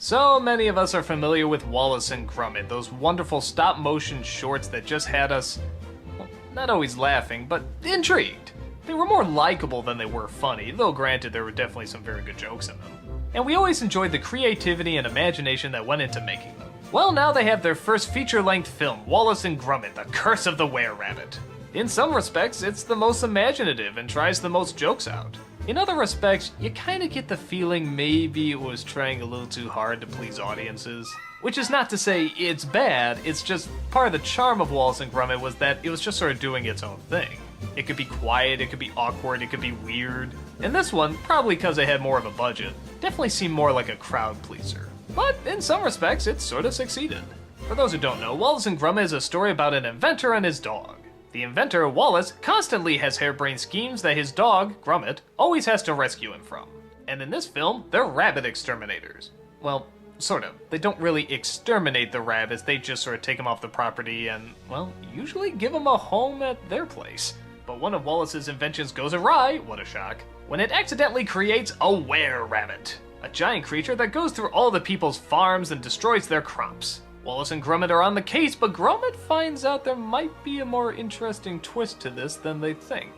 So many of us are familiar with Wallace and Gromit, those wonderful stop-motion shorts that just had us, well, not always laughing, but intrigued. They were more likable than they were funny, though granted there were definitely some very good jokes in them. And we always enjoyed the creativity and imagination that went into making them. Well, now they have their first feature-length film, Wallace and Gromit, The Curse of the Were-Rabbit. In some respects, it's the most imaginative and tries the most jokes out. In other respects, you kinda get the feeling maybe it was trying a little too hard to please audiences. Which is not to say it's bad, it's just part of the charm of Wallace and Gromit was that it was just sort of doing its own thing. It could be quiet, it could be awkward, it could be weird. And this one, probably because it had more of a budget, definitely seemed more like a crowd pleaser. But in some respects, it sort of succeeded. For those who don't know, Wallace and Gromit is a story about an inventor and his dog. The inventor, Wallace, constantly has harebrained schemes that his dog, Gromit, always has to rescue him from. And in this film, they're rabbit exterminators. Well, sort of. They don't really exterminate the rabbits, they just sort of take them off the property and, well, usually give them a home at their place. But one of Wallace's inventions goes awry, what a shock, when it accidentally creates a were-rabbit, a giant creature that goes through all the people's farms and destroys their crops. Wallace and Gromit are on the case, but Gromit finds out there might be a more interesting twist to this than they think.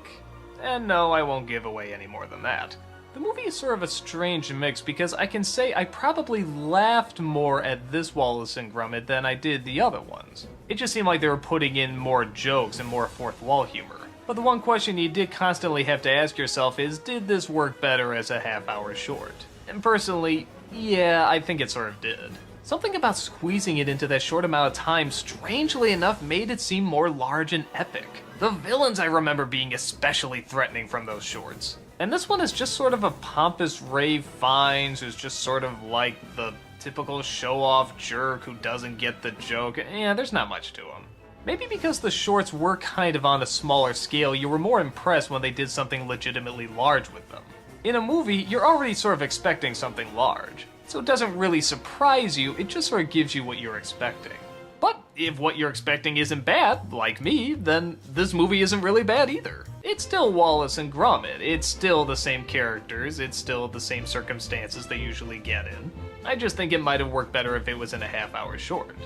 And no, I won't give away any more than that. The movie is sort of a strange mix because I can say I probably laughed more at this Wallace and Gromit than I did the other ones. It just seemed like they were putting in more jokes and more fourth wall humor. But the one question you did constantly have to ask yourself is, did this work better as a half-hour short? And personally, yeah, I think it sort of did. Something about squeezing it into that short amount of time, strangely enough, made it seem more large and epic. The villains I remember being especially threatening from those shorts. And this one is just sort of a pompous Ray Fiennes who's just sort of like the typical show-off jerk who doesn't get the joke. Yeah, there's not much to him. Maybe because the shorts were kind of on a smaller scale, you were more impressed when they did something legitimately large with them. In a movie, you're already sort of expecting something large. So it doesn't really surprise you, it just sort of gives you what you're expecting. But if what you're expecting isn't bad, like me, then this movie isn't really bad either. It's still Wallace and Gromit, it's still the same characters, it's still the same circumstances they usually get in. I just think it might have worked better if it was in a half-hour short.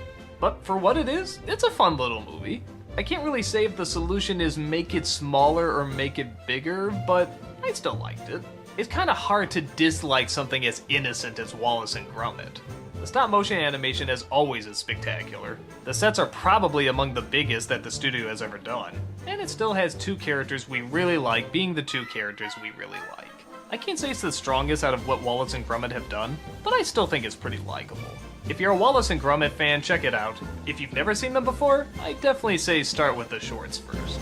But for what it is, it's a fun little movie. I can't really say if the solution is make it smaller or make it bigger, but I still liked it. It's kind of hard to dislike something as innocent as Wallace and Gromit. The stop-motion animation as always is spectacular. The sets are probably among the biggest that the studio has ever done. And it still has two characters we really like being the two characters we really like. I can't say it's the strongest out of what Wallace and Gromit have done, but I still think it's pretty likable. If you're a Wallace and Gromit fan, check it out. If you've never seen them before, I definitely say start with the shorts first.